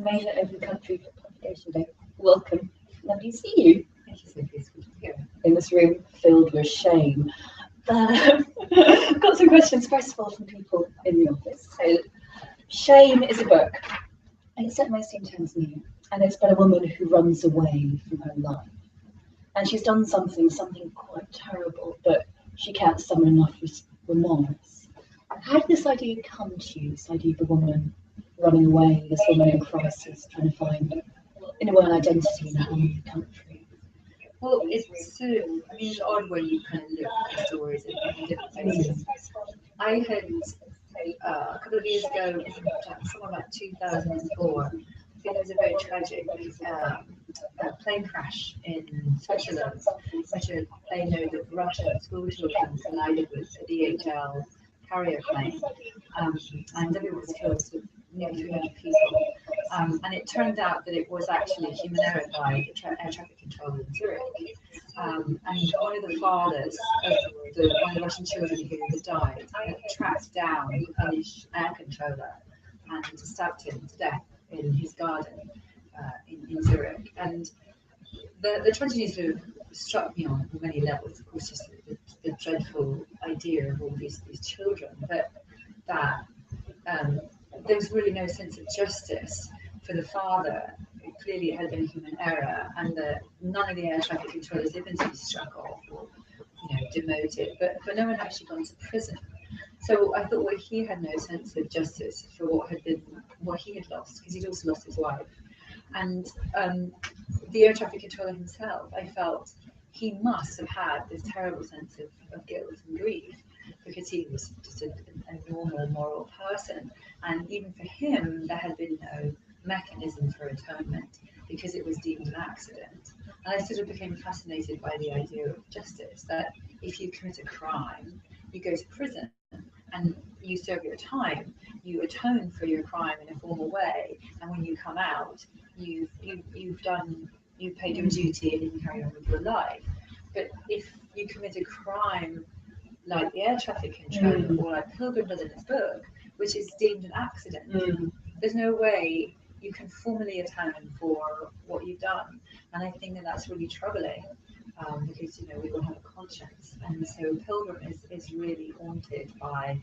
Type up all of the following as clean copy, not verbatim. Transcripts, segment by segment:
made it over the country for Publication Day. Welcome. Lovely to see you. Thank you, Sophie. It's good to be here. In this room filled with shame. I've got some questions, first of all, from people in the office. So, Shame is a book. It's set mostly in Tanzania, and it's about a woman who runs away from her life. And she's done something quite terrible, but she can't summon enough remorse. How did this idea come to you, this idea of a woman running away, this woman in crisis, trying to find, in a way, an identity in a whole new country? Well, it's it's odd when you kind of look at stories in different places. I had, a couple of years ago, somewhere like 2004, I think there was a very tragic plane crash in Switzerland, which a plane load of Russian school children collided with a DHL carrier plane, and everyone was killed, so nearly 300 people. And it turned out that it was actually human error by air traffic control in Zurich. And one of the fathers of one of the Russian children who had died had tracked down the Polish air controller and stabbed him to death in his garden in Zurich. And the tragedy sort of struck me on many levels. Of course, just the dreadful idea of all these children, but that there was really no sense of justice for the father. Clearly, it had been a human error, and none of the air traffic controllers had been to be struck off or demoted, but no one had actually gone to prison. So I thought, well, he had no sense of justice for what he had lost, because he'd also lost his wife. And the air traffic controller himself, I felt he must have had this terrible sense of guilt and grief, because he was just a normal, moral person. And even for him, there had been no mechanism for atonement, because it was deemed an accident. And I sort of became fascinated by the idea of justice, that if you commit a crime, you go to prison and you serve your time, you atone for your crime in a formal way, and when you come out, you've paid your duty and you can carry on with your life. But if you commit a crime like the air traffic control, or like Pilgrim does in his book, which is deemed an accident, there's no way you can formally atone for what you've done. And I think that that's really troubling, because we all have a conscience, and so Pilgrim is really haunted by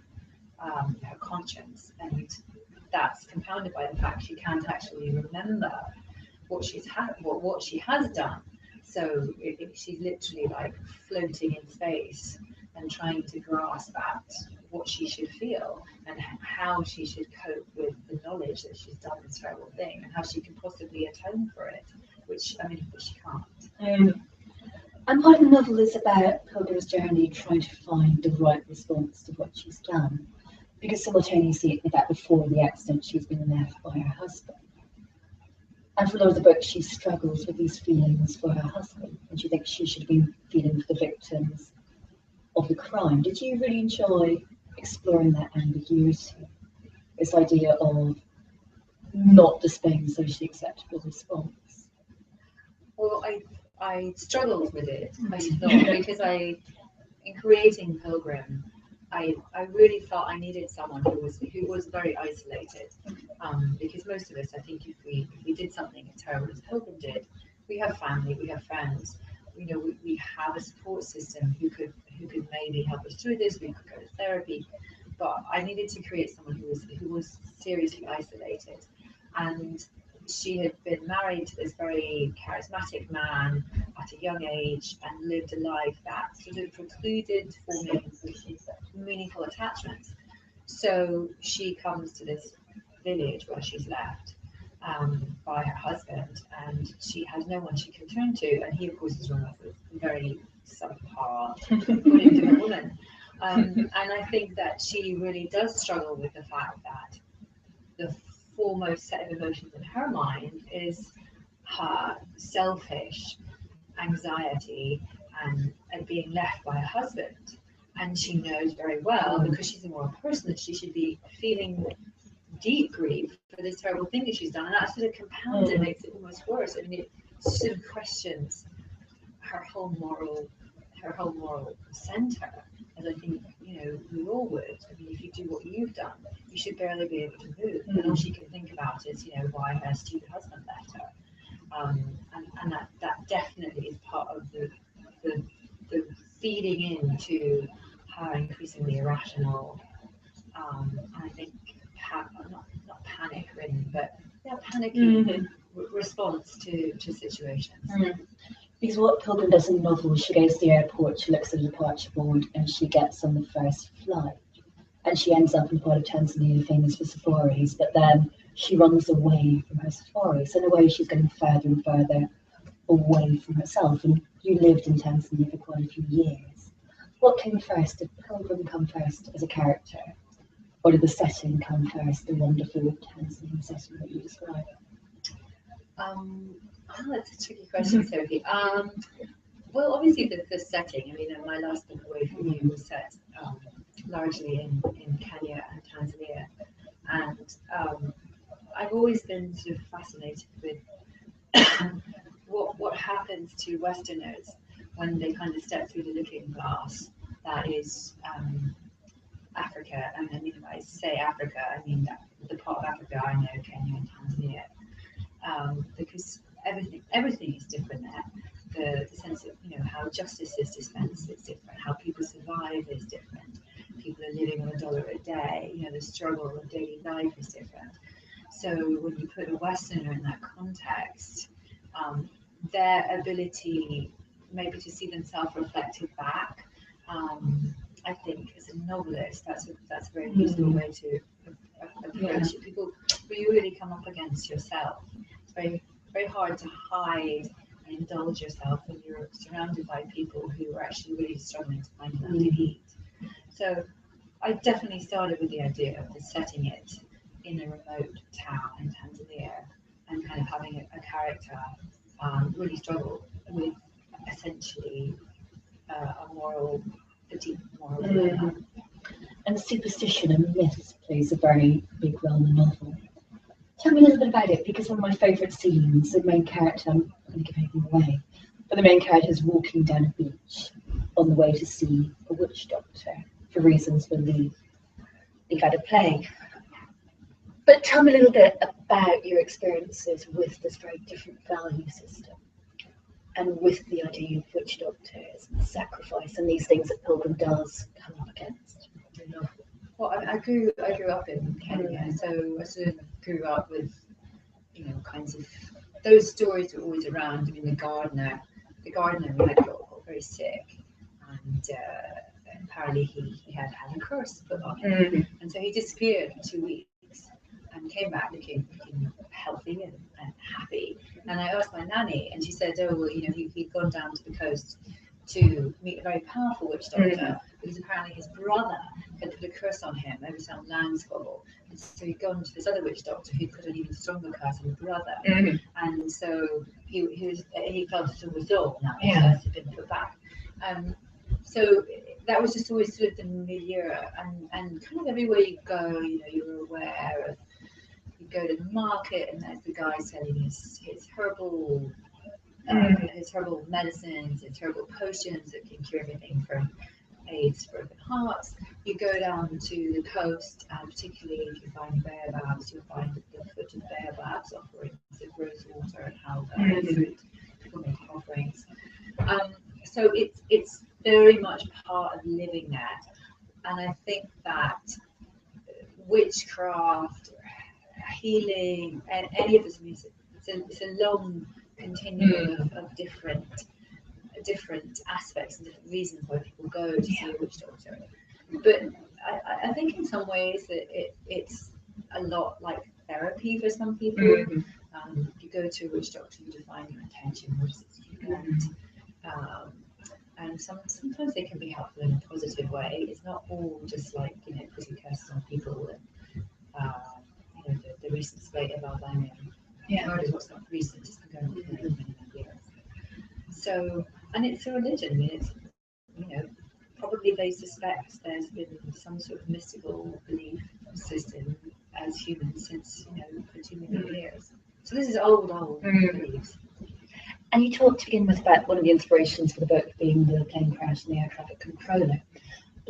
her conscience, and that's compounded by the fact she can't actually remember what she has done. So she's literally like floating in space and trying to grasp at what she should feel and how she should cope with the knowledge that she's done this terrible thing, and how she can possibly atone for it, which she can't. And part of the novel is about Pilgrim's journey trying to find the right response to what she's done, because simultaneously in that before the accident she's been left by her husband. And for a lot of the book, she struggles with these feelings for her husband, and she thinks she should have been feeling for the victims of the crime. Did you really enjoy exploring that ambiguity, this idea of not displaying a socially acceptable response? Well, I struggled with it, I thought, because in creating Pilgrim, I really felt I needed someone who was very isolated, because most of us, I think, if we did something as terrible as Pilgrim did, we have family, we have friends, we have a support system who could maybe help us through this. We could go to therapy, but I needed to create someone who was seriously isolated. And she had been married to this very charismatic man at a young age and lived a life that sort of precluded forming meaningful attachments. So she comes to this village where she's left by her husband, and she has no one she can turn to, and he of course is run off with a very subpar, different woman. And I think that she really does struggle with the fact that the foremost set of emotions in her mind is her selfish anxiety and being left by her husband. And she knows very well, because she's a moral person, that she should be feeling deep grief for this terrible thing that she's done, and that sort of compounds it, makes it almost worse. It sort of questions her whole moral center as I think, we all would. I mean, if you do what you've done, you should barely be able to move. And all she can think about is, why her stupid husband left her. And that definitely is part of the feeding into her increasingly irrational, and I think not panic ridden, but panicky response to situations. Because what Pilgrim does in the novel, she goes to the airport, she looks at the departure board, and she gets on the first flight. And she ends up in a part of Tanzania famous for safaris, but then she runs away from her safaris. In a way, she's getting further and further away from herself. And you lived in Tanzania for quite a few years. What came first? Did Pilgrim come first as a character? Or did the setting come first, the wonderful Tanzanian setting that you described? That's a tricky question, Sophie. Well, obviously the setting. I mean, my last book, Away From You, was set largely in Kenya and Tanzania, and I've always been sort of fascinated with what happens to Westerners when they kind of step through the looking glass that is Africa. And I mean, when I say Africa, I mean the part of Africa I know, Kenya and Tanzania, because everything is different there. The sense of how justice is dispensed is different, how people survive is different. People are living on $1 a day. The struggle of daily life is different. So when you put a Westerner in that context, their ability maybe to see themselves reflected back, I think as a novelist, that's a very useful way to approach it. People really come up against yourself. It's very, very hard to hide and indulge yourself when you're surrounded by people who are actually really struggling to find enough to eat. So I definitely started with the idea of setting it in a remote town in Tanzania and kind of having a character really struggle with essentially a deep moral dilemma. And superstition and myths plays a very big role in the novel. Tell me a little bit about it, because one of my favourite scenes, the main character, I'm not going to give anything away, but the main character is walking down a beach on the way to see a witch doctor for reasons we'll leave out of play. But tell me a little bit about your experiences with this very different value system and with the idea of witch doctors and sacrifice and these things that Pilgrim does come up against. Well, I grew up in Kenya, so I sort of grew up with, kinds of those stories were always around. I mean, the gardener had got very sick, and apparently he had a curse put on him, and so he disappeared for 2 weeks and came back looking healthy and happy. And I asked my nanny, and she said, oh, well, he'd gone down to the coast to meet a very powerful witch doctor, because apparently his brother had put a curse on him over some land squabble. And so he'd gone to this other witch doctor who put an even stronger curse on the brother. And so he felt sort of resolved now his curse had been put back. So that was just always sort of the milieu, and kind of everywhere you go, you're aware of. You go to the market and there's the guy selling his herbal medicines, his herbal potions that can cure everything from AIDS to broken hearts. You go down to the coast, and particularly if you find baobabs, you'll find at the foot of baobabs offerings of rose water and halva fruit. People make offerings. So it's very much part of living that. And I think that witchcraft, healing, and any of this music, it's a long continuum of different aspects and different reasons why people go to see a witch doctor. But I think in some ways that it's a lot like therapy for some people. You go to a witch doctor, you define your intention, what is it you want. And sometimes they can be helpful in a positive way. It's not all just like putting curses on people and the recent spate of Albania. Murder was not recent; it's been going on for many years. So, and it's a religion. I mean, it's probably they suspect there's been some sort of mystical belief system as humans since for 2 million years. So this is old beliefs. And you talked to begin with about one of the inspirations for the book being the plane crash and the air traffic controller.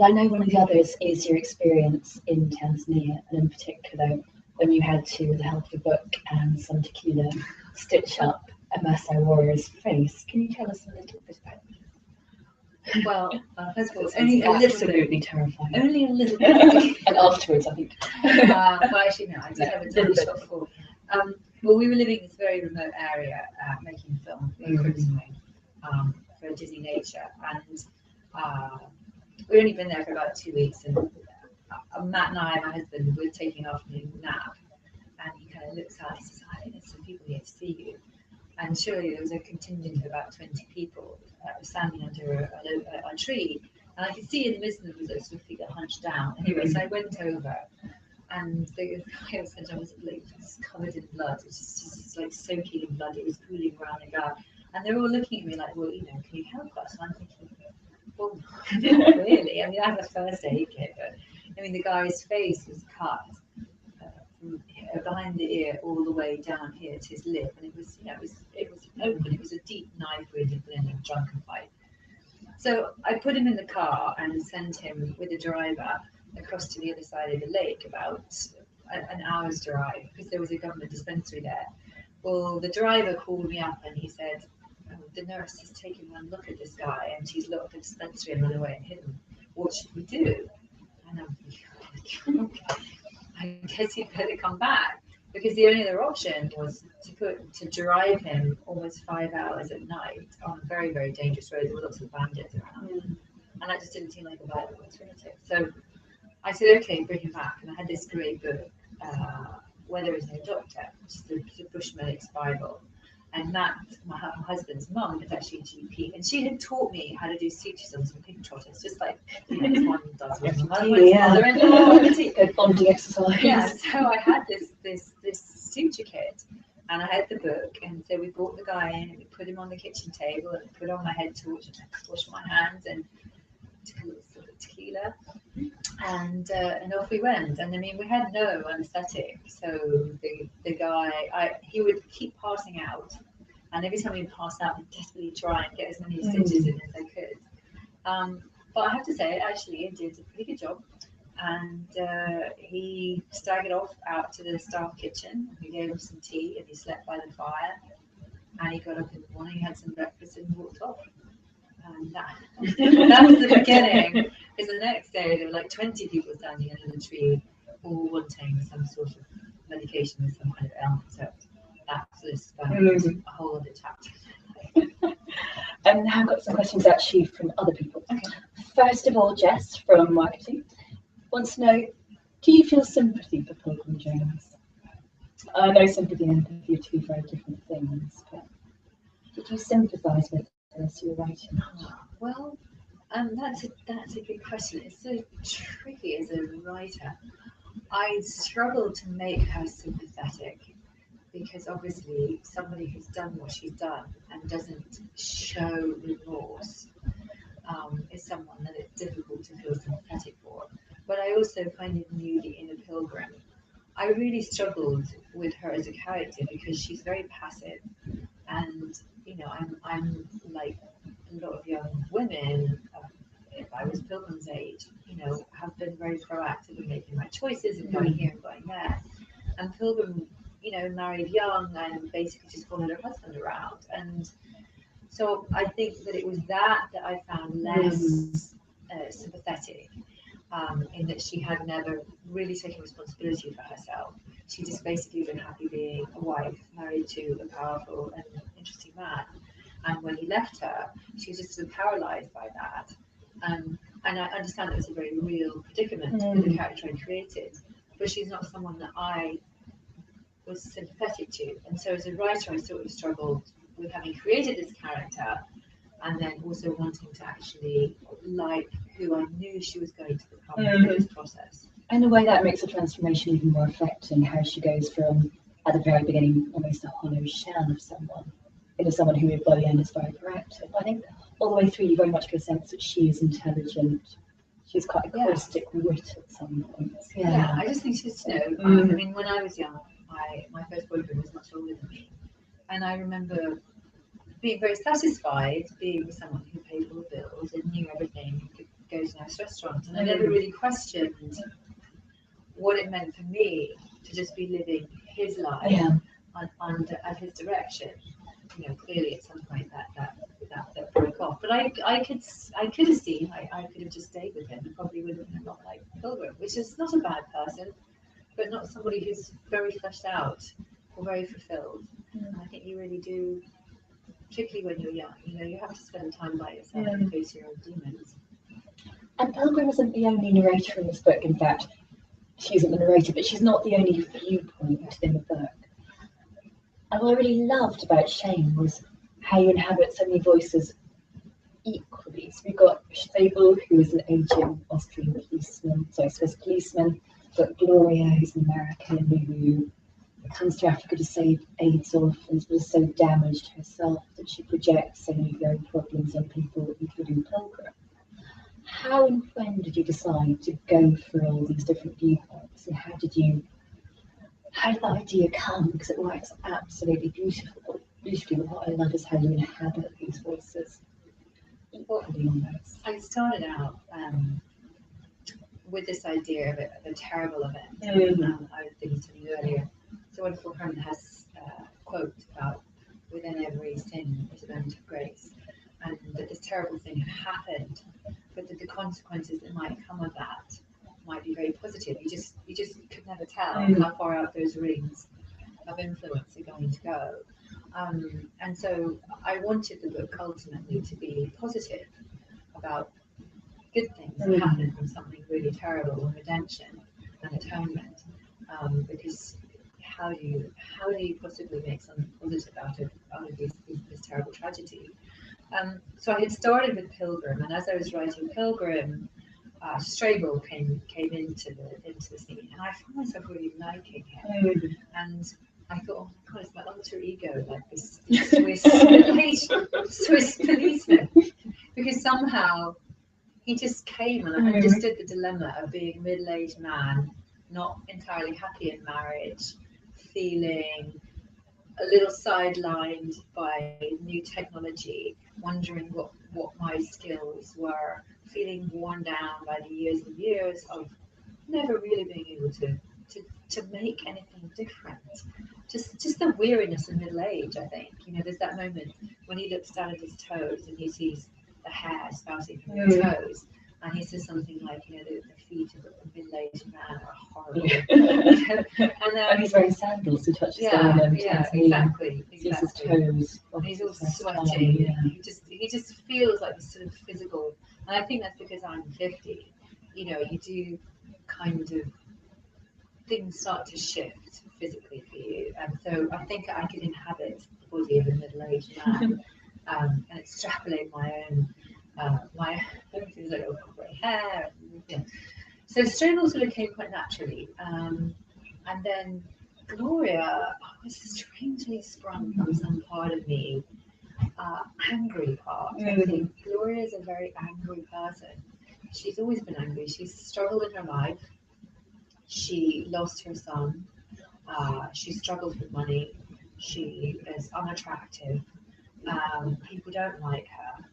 Well, I know one of the others is your experience in Tanzania, and in particular when you had to, with the help of a book and some tequila, stitch up a Maasai warrior's face. Can you tell us a little bit about it? Well, first of all, only a little bit. Absolutely terrifying. Only a little bit. And afterwards, I think. Well, actually, no, I did have a tiny shot before. Well, we were living in this very remote area, making a film in Crimson for Disney Nature, and we'd only been there for about 2 weeks, and Matt and I, my husband, were taking an afternoon nap, and he kind of looks out, he says, I think there's some people here to see you. And surely there was a contingent of about 20 people standing under a tree, and I could see in the midst of them was a sort of figure hunched down. Anyway, so I went over, and the guy was like covered in blood, it was just like soaking in blood, it was pooling around the guy, and they're all looking at me like, well, you know, can you help us? And I'm thinking, well, not really. I mean, I have a first aid kit, but I mean, the guy's face was cut from behind the ear all the way down here to his lip, and it was, you know, it was open. It was a deep knife wound in a drunken fight. So I put him in the car and sent him with a driver across to the other side of the lake, about an hour's drive, because there was a government dispensary there. Well, the driver called me up and he said, oh, the nurse has taken one look at this guy and she's locked the dispensary and run away and hidden. What should we do? And I'm like, I guess he'd better come back, because the only other option was to drive him almost 5 hours at night on a very, very dangerous road. There were lots of bandits around, and that just didn't seem like a viable alternative. So I said, okay, bring him back. And I had this great book, Where There Is No Doctor, which is the Bushmillic's Bible. And that, my husband's mum is actually a GP, and she had taught me how to do sutures on some pig trotters, just like, you know, one does with my mother-in-law. Good bonding exercise. Yeah, so I had this suture kit, and I had the book, and so we brought the guy in, and we put him on the kitchen table, and put on my head torch, and I washed my hands, and took a little sip of tequila, and off we went. And I mean, we had no anesthetic, so the guy, he would keep passing out, and every time he would pass out, I'd desperately try and get as many stitches in as I could. But I have to say, actually, it did a pretty good job. And he staggered off out to the staff kitchen. We gave him some tea, and he slept by the fire. And he got up in the morning, had some breakfast, and walked off. And that was the beginning. Because the next day there were like 20 people standing under the tree, all wanting some sort of medication with some kind of ailment. So that was a whole other chapter. And now I've got some questions actually from other people. Okay. First of all, Jess from marketing wants to know, do you feel sympathy for Pilgrim Jones? I know sympathy and empathy are two very different things, but did you sympathise with her as you were writing? Well, that's a good question. It's so tricky as a writer. I struggle to make her sympathetic, because obviously somebody who's done what she's done and doesn't show remorse is someone that it's difficult to feel sympathetic for. But I also kind of knew the inner pilgrim. I really struggled with her as a character because she's very passive, and you know, I'm like a lot of young women, if I was Pilgrim's age, you know, have been very proactive in making my choices and going here and going there. And Pilgrim, you know, married young and basically just followed her husband around. And so I think that it was that I found less sympathetic, in that she had never really taken responsibility for herself. She just basically been happy being a wife, married to a powerful and interesting man. And when he left her, she was just sort of paralyzed by that. And I understand it was a very real predicament with the character I created, but she's not someone that I was sympathetic to. And so as a writer, I sort of struggled with having created this character and then also wanting to actually like who I knew she was going to become through this process. In a way that makes the transformation even more affecting, how she goes from, at the very beginning, almost a hollow shell of someone, into someone who by the end is very proactive. I think all the way through you very much get a sense that she is intelligent. She's quite a caustic wit at some points. Yeah, I just think she's, you know, I mean, when I was young, my first boyfriend was much older than me. And I remember being very satisfied being with someone who paid all the bills and knew everything, could go to a nice restaurant, and I never really questioned what it meant for me to just be living his life under at his direction. You know, clearly at some point that broke off. But I could have seen I could have just stayed with him and probably would have been a lot like Pilgrim, which is not a bad person, but not somebody who's very fleshed out or very fulfilled. And I think you really do, particularly when you're young, you know, you have to spend time by yourself and face your own demons. And Pilgrim isn't the only narrator in this book. In fact, she isn't the narrator, but she's not the only viewpoint in the book. And what I really loved about Shame was how you inhabit so many voices equally. So we've got Stabel, who is an aging Austrian policeman, Swiss policeman. We've got Gloria, who's an American who comes to Africa to save AIDS orphans, but is so damaged herself that she projects any of their own problems on people, including Pilgrim. How and when did you decide to go for all these different viewpoints, and how did that idea come? Because it works absolutely beautifully. What I love is how you inhabit these voices equally almost. I started out with this idea of a terrible event. I was thinking to you earlier. So wonderful Herman has a quote about within every sin is a moment of grace, and that this terrible thing had happened, but that the consequences that might come of that might be very positive. You just could never tell how far out those rings of influence are going to go. And so I wanted the book ultimately to be positive about good things that happen from something really terrible, and redemption and atonement. Because how do you possibly make something positive out of this terrible tragedy? So I had started with Pilgrim, and as I was writing Pilgrim, Strabel came into the scene, and I found myself really liking him. And I thought, oh my God, it's my alter ego, like this Swiss policeman, because somehow he just came and I understood the dilemma of being a middle-aged man, not entirely happy in marriage, feeling a little sidelined by new technology, wondering what my skills were, feeling worn down by the years and years of never really being able to make anything different. Just the weariness of middle age, I think. You know, there's that moment when he looks down at his toes and he sees the hair spouting from his toes, and he says something like, you know, the feet of a middle-aged man are horrible. And he's wearing sandals to touch his down. Exactly. His toes. And he's all sweaty. He just feels like this sort of physical. And I think that's because I'm 50. You know, you do kind of, things start to shift physically for you. And so I think I could inhabit the body of a middle-aged man and extrapolate my own things like grey hair. So Strabel sort of came quite naturally. And then Gloria was strangely sprung from some part of me, angry part. I think Gloria is a very angry person. She's always been angry. She's struggled in her life. She lost her son. She struggles with money. She is unattractive. People don't like her.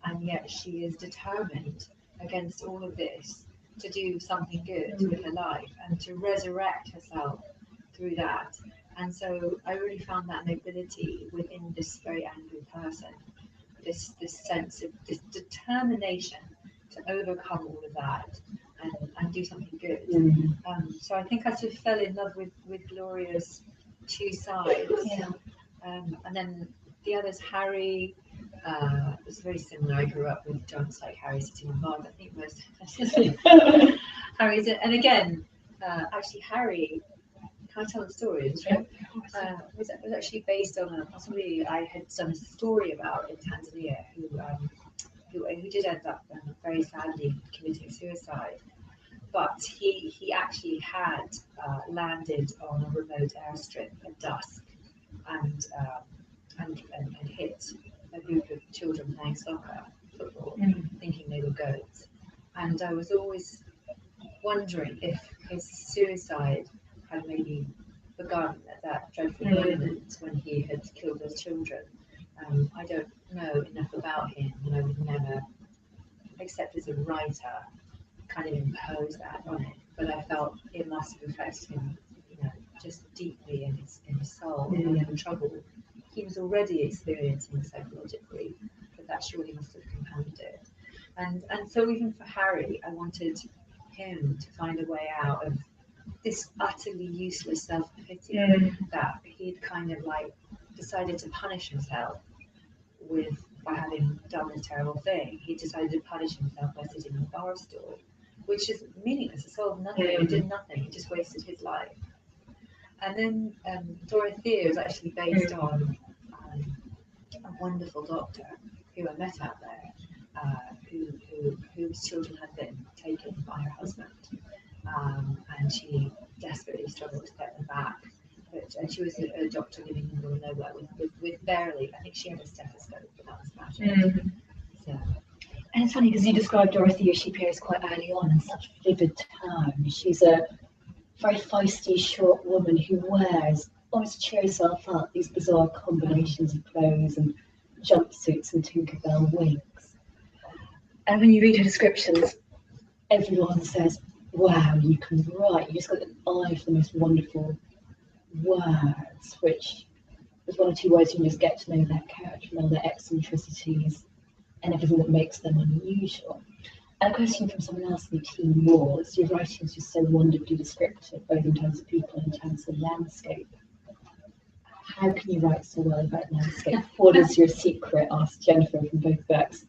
And yet she is determined against all of this to do something good with her life and to resurrect herself through that. And so I really found that nobility within this very angry person, this sense of this determination to overcome all of that and do something good. So I think I sort of fell in love with Gloria's two sides. And then the others, Harry, was very similar. I grew up with John's like Harry sitting on bars. I think most Harry's, and again, actually Harry, can I tell the story? Was actually based on somebody I had done a story about in Tanzania who did end up very sadly committing suicide. But he actually had landed on a remote airstrip at dusk and hit a group of children playing football, thinking they were goats. And I was always wondering if his suicide had maybe begun at that dreadful moment when he had killed those children. I don't know enough about him, and I would never except as a writer, kind of impose that on it. But I felt it must have affected him, just deeply in his soul. And in trouble he was already experiencing psychologically, but that surely must have compounded it. And so even for Harry, I wanted him to find a way out of this utterly useless self-pity that he'd kind of like decided to punish himself by having done this terrible thing. He decided to punish himself by sitting on a bar stool, which is meaningless. It solved nothing. It did nothing. It just wasted his life. And then Dorothea is actually based on a wonderful doctor who I met out there, whose children had been taken by her husband, and she desperately struggled to get them back. And she was a doctor living in the middle of nowhere with barely, I think she had a stethoscope, but that was about it. So. And it's funny because you described Dorothea, she appears quite early on in such vivid terms. She's a very feisty, short woman who wears, almost to cheer herself up, these bizarre combinations of clothes and jumpsuits and Tinkerbell wigs. And when you read her descriptions, everyone says, wow, you can write. You just got an eye for the most wonderful words, which is one or two words you can just get to know their character, know their eccentricities, and everything that makes them unusual. And a question from someone else in the team was, your writing is just so wonderfully descriptive, both in terms of people and in terms of landscape. How can you write so well about landscape? What is your secret? Asked Jennifer from both books.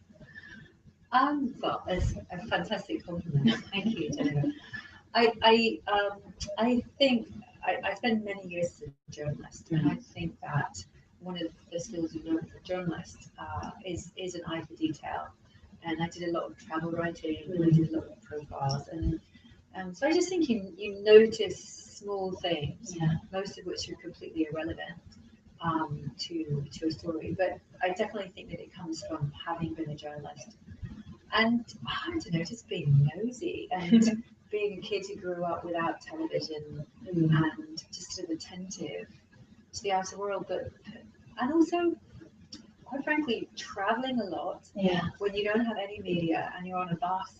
Well, it's a fantastic compliment. Thank you, Jennifer. I think I spent many years as a journalist, and I think that one of the skills you learn as a journalist is an eye for detail. And I did a lot of travel writing, and I did a lot of profiles, and so I just think you notice small things, most of which are completely irrelevant to a story. But I definitely think that it comes from having been a journalist, and I don't know, just being nosy and being a kid who grew up without television and just sort of attentive to the outer world, and also, quite frankly, traveling a lot when you don't have any media and you're on a bus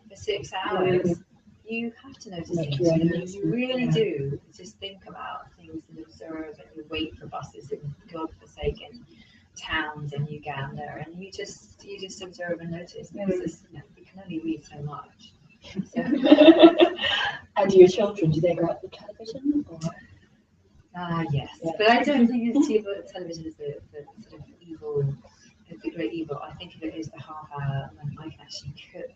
for 6 hours, you have to notice things. You really do just think about things and observe, and you wait for buses in godforsaken towns in Uganda, and you just observe and notice, because you can only read so much. So. And do your children, do they grow up with television? Or? Yes, but I don't think it's television is the sort of evil, the great evil. I think of it as the half hour when I can actually cook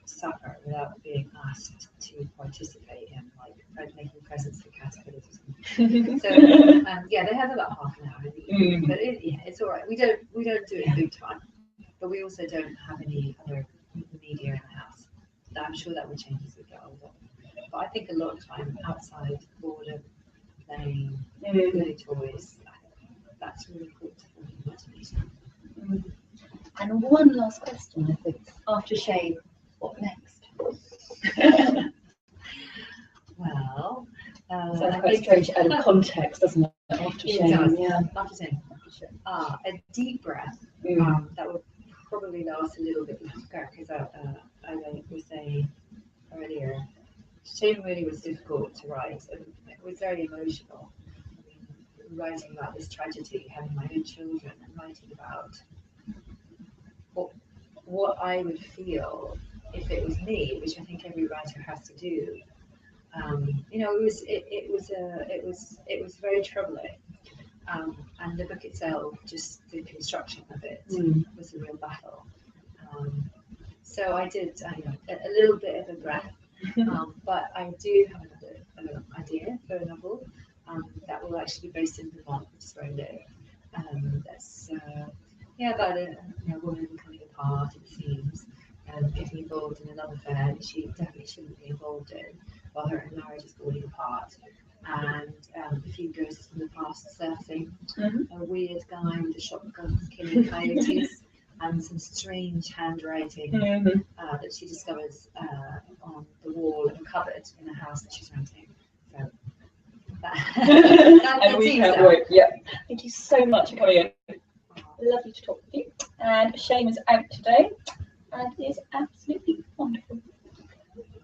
supper without being asked to participate in, like making presents for caterpillars or something. So they have about half an hour in the evening, but it's all right. We don't do it big time, but we also don't have any other media in the house. I'm sure that will change as we get older. But I think a lot of time outside, boredom, playing, play toys, that's really important for the imagination. And one last question, I think, after Shame, what next? Well, sounds quite strange out of context, doesn't it? After Shame, After Shame. A deep breath that would probably last a little bit longer, because as I was saying earlier, Shame really was difficult to write, and it was very emotional. I mean, writing about this tragedy, having my own children, and writing about what I would feel if it was me, which I think every writer has to do. It was very troubling, and the book itself, just the construction of it, was a real battle. So I did a little bit of a breath, but I do have another idea for a novel that will actually be based in Vermont, which is where I live. That's about a woman coming apart, it seems, getting involved in a love affair that she definitely shouldn't be involved in, while her marriage is falling apart. And a few ghosts from the past surfing, a weird guy with a shotgun killing coyotes, and some strange handwriting that she discovers on the wall of a cupboard in a house that she's renting. So and we can't wait. Thank you so much for coming in. Lovely to talk with you. And Shame is out today. and it's absolutely wonderful.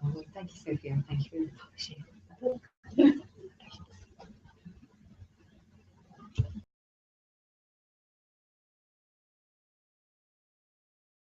Well, thank you, Sophie, and thank you for publishing the book.